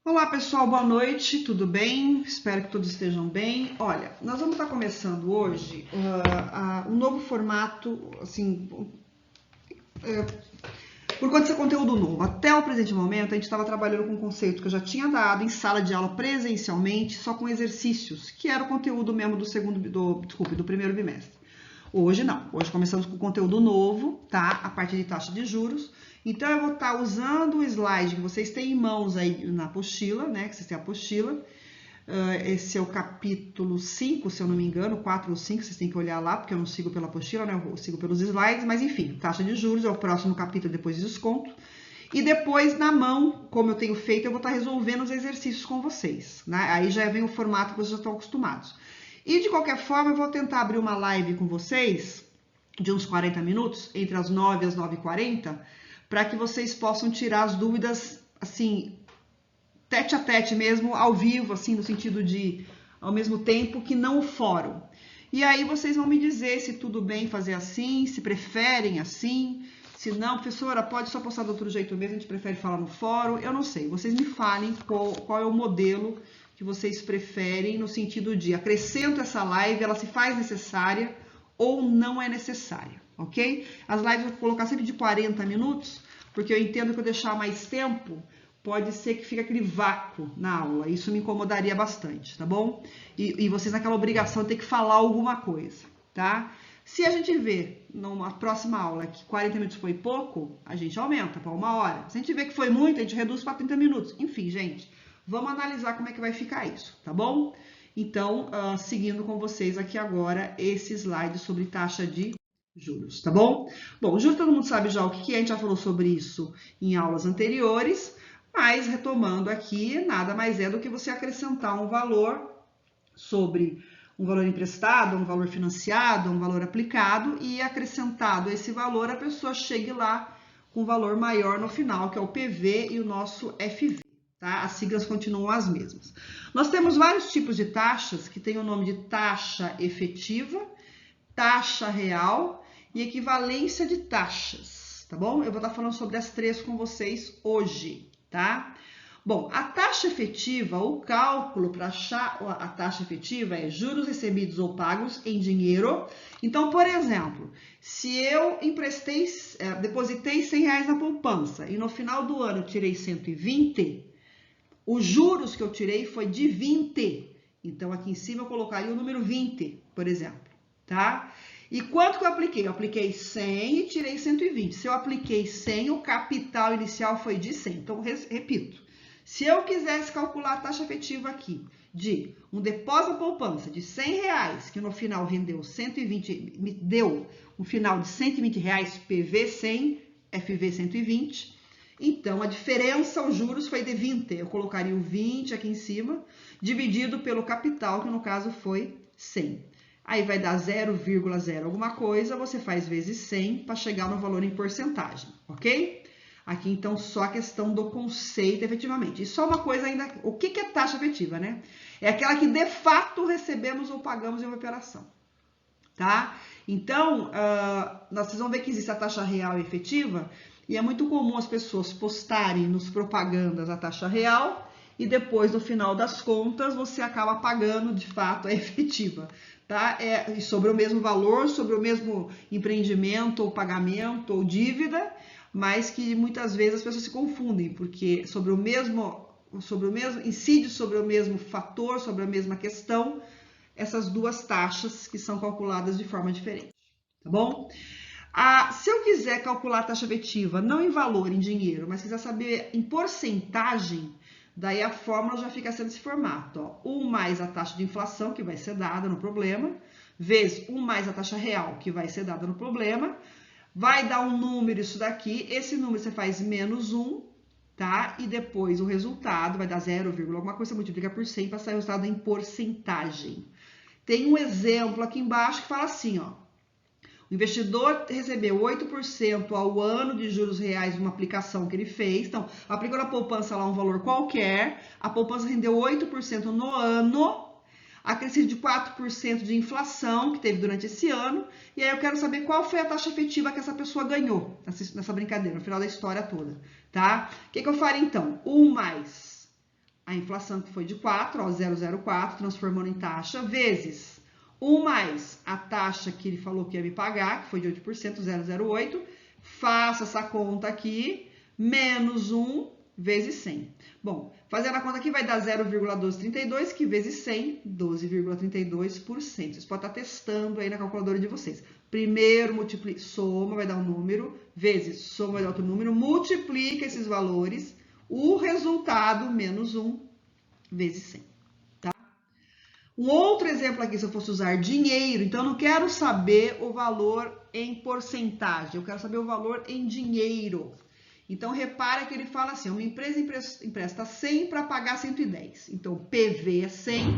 Olá pessoal, boa noite, tudo bem? Espero que todos estejam bem. Olha, nós vamos estar começando hoje um novo formato, assim, por conta desse conteúdo novo. Até o presente momento, a gente estava trabalhando com um conceito que eu já tinha dado em sala de aula presencialmente, só com exercícios, que era o conteúdo mesmo do primeiro bimestre. Hoje não, hoje começamos com conteúdo novo, tá? A parte de taxa de juros. Então eu vou estar usando o slide que vocês têm em mãos aí na apostila, né? Que vocês têm a apostila. Esse é o capítulo 5, se eu não me engano, 4 ou 5, vocês têm que olhar lá, porque eu não sigo pela apostila, né? Eu sigo pelos slides, mas enfim, taxa de juros é o próximo capítulo depois de desconto. E depois, na mão, como eu tenho feito, eu vou estar resolvendo os exercícios com vocês, né? Aí já vem o formato que vocês já estão acostumados. E de qualquer forma, eu vou tentar abrir uma live com vocês de uns 40 minutos, entre as 9 e as 9h40, para que vocês possam tirar as dúvidas, assim, tete a tete mesmo, ao vivo, assim, no sentido de, ao mesmo tempo que não o fórum. E aí vocês vão me dizer se tudo bem fazer assim, se preferem assim, se não, professora, pode só postar de outro jeito mesmo, a gente prefere falar no fórum, eu não sei, vocês me falem qual é o modelo que vocês preferem, no sentido de acrescento essa live, ela se faz necessária ou não é necessária, ok? As lives eu vou colocar sempre de 40 minutos, porque eu entendo que eu deixar mais tempo, pode ser que fique aquele vácuo na aula, isso me incomodaria bastante, tá bom? E vocês naquela obrigação de ter que falar alguma coisa, tá? Se a gente vê numa próxima aula que 40 minutos foi pouco, a gente aumenta para 1 hora. Se a gente vê que foi muito, a gente reduz para 30 minutos. Enfim, gente, vamos analisar como é que vai ficar isso, tá bom? Então, seguindo com vocês aqui agora esse slide sobre taxa de juros, tá bom? Bom, juros todo mundo sabe já o que é, a gente já falou sobre isso em aulas anteriores, mas retomando aqui, nada mais é do que você acrescentar um valor sobre um valor emprestado, um valor financiado, um valor aplicado, e acrescentado esse valor, a pessoa chegue lá com um valor maior no final, que é o PV e o nosso FV. Tá? As siglas continuam as mesmas. Nós temos vários tipos de taxas que têm o nome de taxa efetiva, taxa real e equivalência de taxas, tá bom? Eu vou estar falando sobre as três com vocês hoje, tá? Bom, a taxa efetiva, o cálculo para achar a taxa efetiva é juros recebidos ou pagos em dinheiro. Então, por exemplo, se eu depositei R$ 100 na poupança e no final do ano eu tirei 120, os juros que eu tirei foi de 20. Então, aqui em cima eu colocaria o número 20, por exemplo, tá? E quanto que eu apliquei? Eu apliquei 100 e tirei 120. Se eu apliquei 100, o capital inicial foi de 100. Então, repito. Se eu quisesse calcular a taxa efetiva aqui de um depósito poupança de R$ 100, que no final rendeu 120, me deu um final de R$ 120, PV 100, FV 120. Então, a diferença, os juros, foi de 20. Eu colocaria o 20 aqui em cima, dividido pelo capital, que no caso foi 100. Aí vai dar 0,0 alguma coisa, você faz vezes 100 para chegar no valor em porcentagem, ok? Aqui, então, só a questão do conceito, efetivamente. E só uma coisa ainda, o que é taxa efetiva, né? É aquela que, de fato, recebemos ou pagamos em uma operação, tá? Então, vocês vão ver que existe a taxa real e efetiva, e é muito comum as pessoas postarem nos propagandas a taxa real, e depois, no final das contas, você acaba pagando, de fato, a efetiva, tá? E sobre o mesmo valor, sobre o mesmo empreendimento, ou pagamento, ou dívida, mas que muitas vezes as pessoas se confundem, porque incide sobre o mesmo fator, sobre a mesma questão, essas duas taxas que são calculadas de forma diferente, tá bom? Se eu quiser calcular a taxa efetiva, não em valor, em dinheiro, mas quiser saber em porcentagem, daí a fórmula já fica sendo esse formato, ó. 1 mais a taxa de inflação, que vai ser dada no problema, vezes 1 mais a taxa real, que vai ser dada no problema, vai dar um número isso daqui, esse número você faz menos 1, tá? E depois o resultado vai dar 0, alguma coisa, você multiplica por 100 para sair o resultado em porcentagem. Tem um exemplo aqui embaixo que fala assim, ó. O investidor recebeu 8% ao ano de juros reais de uma aplicação que ele fez. Então, aplicou na poupança lá um valor qualquer, a poupança rendeu 8% no ano, acrescido de 4% de inflação que teve durante esse ano, e aí eu quero saber qual foi a taxa efetiva que essa pessoa ganhou nessa brincadeira, no final da história toda, tá? O que eu faria então? 1 mais a inflação que foi de 4, ó, 0,04, transformando em taxa, vezes 1 mais a taxa que ele falou que ia me pagar, que foi de 8%, 0,08, faço essa conta aqui, menos 1 vezes 100. Bom, fazendo a conta aqui vai dar 0,1232, que vezes 100, 12,32%. Vocês podem estar testando aí na calculadora de vocês. Primeiro, soma, vai dar um número, vezes soma, vai dar outro número, multiplica esses valores, o resultado, menos 1 vezes 100. Tá? Um outro exemplo aqui, se eu fosse usar dinheiro, então eu não quero saber o valor em porcentagem, eu quero saber o valor em dinheiro. Então, repara que ele fala assim, uma empresa empresta 100 para pagar 110. Então, PV é 100,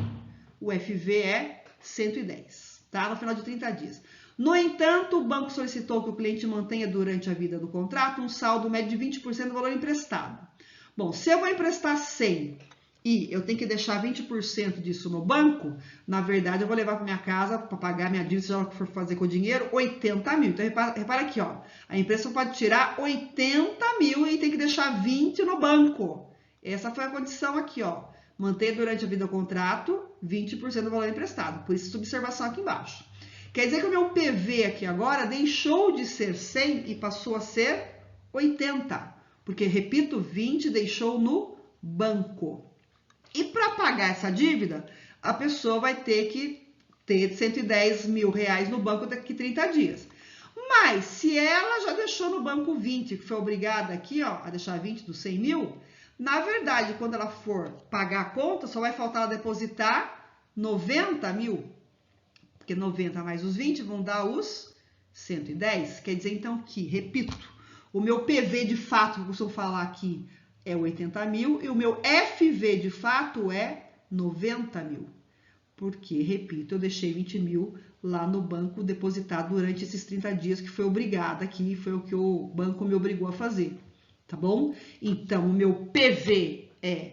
o FV é 110, tá? No final de 30 dias. No entanto, o banco solicitou que o cliente mantenha durante a vida do contrato um saldo médio de 20% do valor emprestado. Bom, se eu vou emprestar 100 e eu tenho que deixar 20% disso no banco, na verdade, eu vou levar para minha casa para pagar minha dívida, seja o que for fazer com o dinheiro, 80 mil. Então, repara aqui, ó. A empresa pode tirar 80 mil e tem que deixar 20 no banco. Essa foi a condição aqui, ó. Manter durante a vida do contrato 20% do valor emprestado. Por isso, essa observação aqui embaixo. Quer dizer que o meu PV aqui agora deixou de ser 100 e passou a ser 80. Porque, repito, 20 deixou no banco. E para pagar essa dívida, a pessoa vai ter que ter 110 mil reais no banco daqui a 30 dias. Mas se ela já deixou no banco 20, que foi obrigada aqui, ó, a deixar 20 dos 100 mil, na verdade, quando ela for pagar a conta, só vai faltar ela depositar 90 mil. Porque 90 mais os 20 vão dar os 110. Quer dizer, então, que, repito, o meu PV de fato, que eu costumo falar aqui, é 80 mil e o meu FV de fato é 90 mil. Porque, repito, eu deixei 20 mil lá no banco depositado durante esses 30 dias que foi obrigada aqui, foi o que o banco me obrigou a fazer, tá bom? Então, o meu PV é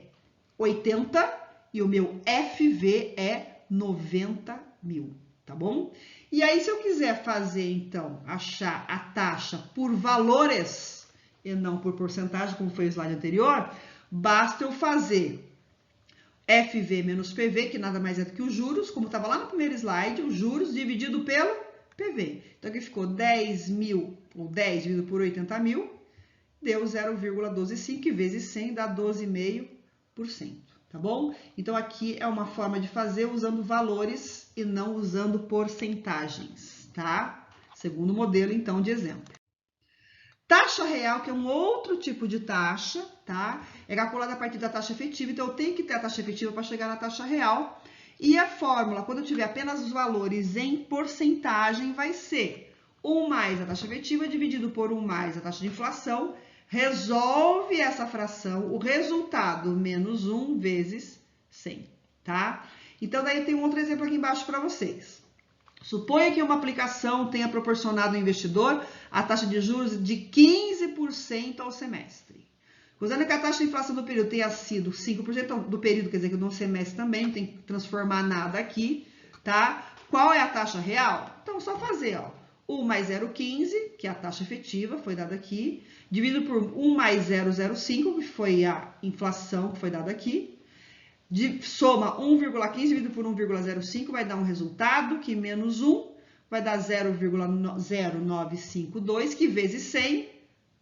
80 e o meu FV é 90 mil, tá bom? E aí, se eu quiser fazer, então, achar a taxa por valores e não por porcentagem, como foi o slide anterior, basta eu fazer FV menos PV, que nada mais é do que os juros, como estava lá no primeiro slide, os juros dividido pelo PV. Então, aqui ficou 10 mil, ou 10 dividido por 80 mil, deu 0,125, vezes 100 dá 12,5%, tá bom? Então, aqui é uma forma de fazer usando valores e não usando porcentagens, tá? Segundo modelo, então, de exemplo. Taxa real, que é um outro tipo de taxa, tá? É calculada a partir da taxa efetiva, então eu tenho que ter a taxa efetiva para chegar na taxa real. E a fórmula, quando eu tiver apenas os valores em porcentagem, vai ser 1 mais a taxa efetiva dividido por 1 mais a taxa de inflação, resolve essa fração, o resultado menos 1 vezes 100, tá? Então, daí tem um outro exemplo aqui embaixo para vocês. Suponha que uma aplicação tenha proporcionado ao investidor a taxa de juros de 15% ao semestre. Considerando que a taxa de inflação do período tenha sido 5% do período, quer dizer que no semestre também não tem que transformar nada aqui, tá? Qual é a taxa real? Então, só fazer, ó, 1 mais 0,15, que é a taxa efetiva, foi dada aqui, dividido por 1 mais 0,05, que foi a inflação que foi dada aqui, soma 1,15 dividido por 1,05 vai dar um resultado que menos 1 vai dar 0,0952, que vezes 100,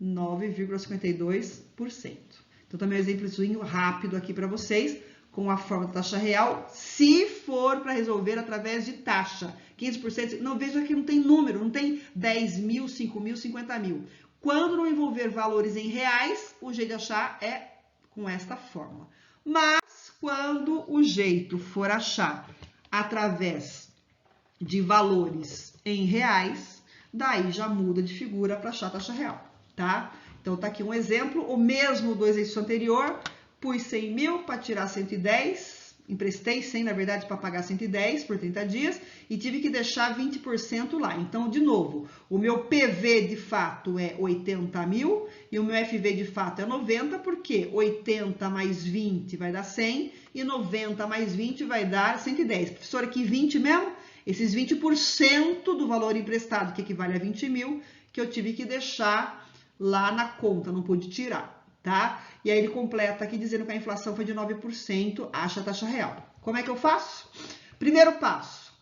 9,52%. Então, também um exemplozinho rápido aqui para vocês, com a forma da taxa real, se for para resolver através de taxa. 15%, não vejo que não tem número, não tem 10 mil, 5 mil, 50 mil. Quando não envolver valores em reais, o jeito de achar é com esta fórmula. Mas, quando o jeito for achar através de valores em reais, daí já muda de figura para achar a taxa real, tá? Então, tá aqui um exemplo, o mesmo do exercício anterior, pus 100 mil para tirar 110, emprestei 100, na verdade, para pagar 110 por 30 dias e tive que deixar 20% lá. Então, de novo, o meu PV de fato é 80 mil e o meu FV de fato é 90, porque 80 mais 20 vai dar 100 e 90 mais 20 vai dar 110. Professor, aqui 20 mesmo? Esses 20% do valor emprestado, que equivale a 20 mil, que eu tive que deixar lá na conta, não pude tirar, tá? E aí ele completa aqui dizendo que a inflação foi de 9%, acha a taxa real. Como é que eu faço? Primeiro passo,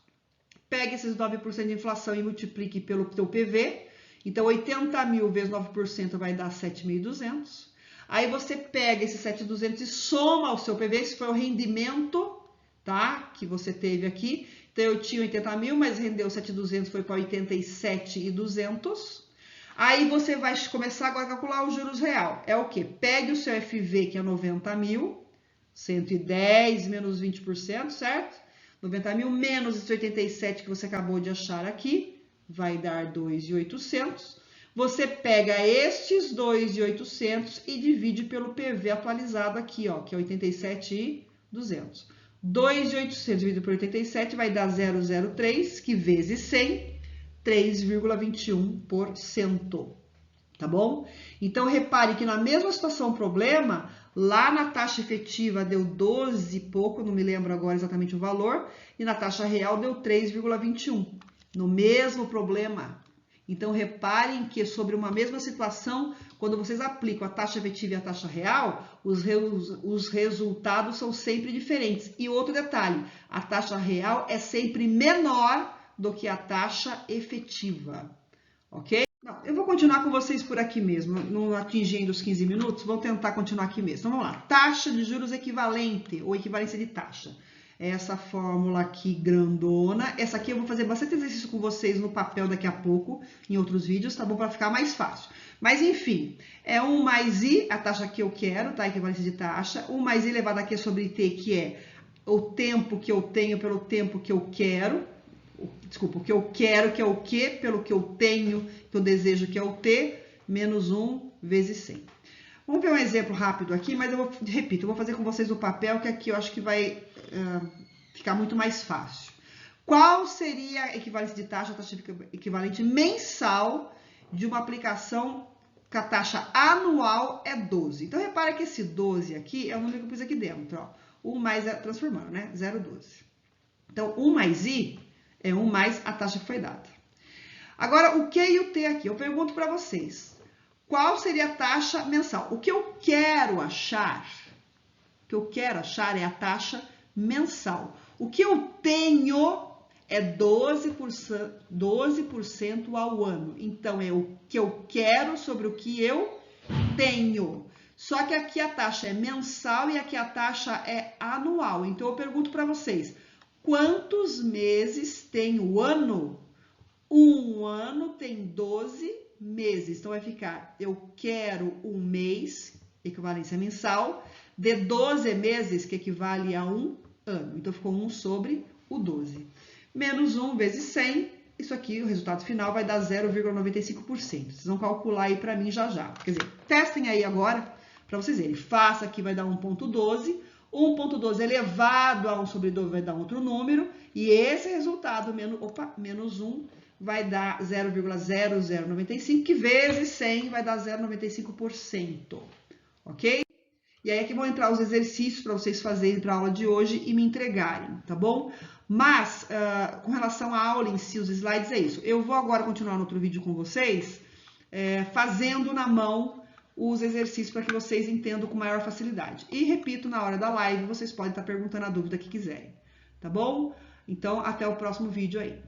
pegue esses 9% de inflação e multiplique pelo teu PV. Então, 80 mil vezes 9% vai dar 7.200. Aí você pega esse 7.200 e soma ao seu PV, esse foi o rendimento, tá? Que você teve aqui. Então, eu tinha 80 mil, mas rendeu 7.200, foi para 87.200. Aí você vai começar agora a calcular os juros real. É o quê? Pegue o seu FV, que é 90 mil, 110 menos 20%, certo? 90 mil menos esse 87 que você acabou de achar aqui, vai dar 2.800. Você pega estes 2.800 e divide pelo PV atualizado aqui, ó, que é 87.200. 2.800 dividido por 87 vai dar 0,03, que vezes 100, 3,21%, tá bom? Então, repare que na mesma situação problema, lá na taxa efetiva deu 12 e pouco, não me lembro agora exatamente o valor, e na taxa real deu 3,21, no mesmo problema. Então, reparem que sobre uma mesma situação, quando vocês aplicam a taxa efetiva e a taxa real, os resultados são sempre diferentes. E outro detalhe, a taxa real é sempre menor do que a taxa efetiva, ok? Não, eu vou continuar com vocês por aqui mesmo, não atingindo os 15 minutos, vou tentar continuar aqui mesmo. Então, vamos lá. Taxa de juros equivalente, ou equivalência de taxa. Essa fórmula aqui grandona. Essa aqui eu vou fazer bastante exercício com vocês no papel daqui a pouco, em outros vídeos, tá bom? Para ficar mais fácil. Mas, enfim, é 1 mais I, a taxa que eu quero, tá? Equivalência de taxa. 1 mais I elevado aqui sobre T, que é o tempo que eu tenho pelo tempo que eu quero. Desculpa, o que eu quero, que é o Q, pelo que eu tenho, que eu desejo, que é o T, menos 1 vezes 100. Vamos ver um exemplo rápido aqui, mas eu vou fazer com vocês o papel, que aqui eu acho que vai ficar muito mais fácil. Qual seria a equivalência de taxa equivalente mensal de uma aplicação que a taxa anual é 12? Então, repara que esse 12 aqui é o número que eu pus aqui dentro, ó. 1 mais, transformando, né? 0,12. Então, 1 mais I é 1 mais a taxa que foi dada. Agora, o Q e o T aqui, eu pergunto para vocês. Qual seria a taxa mensal? O que eu quero achar é a taxa mensal. O que eu tenho é 12% ao ano. Então, é o que eu quero sobre o que eu tenho. Só que aqui a taxa é mensal e aqui a taxa é anual. Então, eu pergunto para vocês, quantos meses tem o ano? Um ano tem 12 meses. Então, vai ficar, eu quero um mês, equivalência mensal, de 12 meses, que equivale a um ano. Então, ficou 1 sobre o 12. Menos 1 vezes 100, isso aqui, o resultado final, vai dar 0,95%. Vocês vão calcular aí para mim já já. Quer dizer, testem aí agora, para vocês verem. Faça aqui, vai dar 1,12. 1,12 elevado a 1 sobre 12 vai dar outro número. E esse resultado, menos 1, vai dar 0,0095, que vezes 100 vai dar 0,95%, ok? E aí aqui vão entrar os exercícios para vocês fazerem para a aula de hoje e me entregarem, tá bom? Mas, com relação à aula em si, os slides, é isso. Eu vou agora continuar no outro vídeo com vocês, fazendo na mão os exercícios para que vocês entendam com maior facilidade. E repito, na hora da live, vocês podem estar perguntando a dúvida que quiserem, tá bom? Então, até o próximo vídeo aí.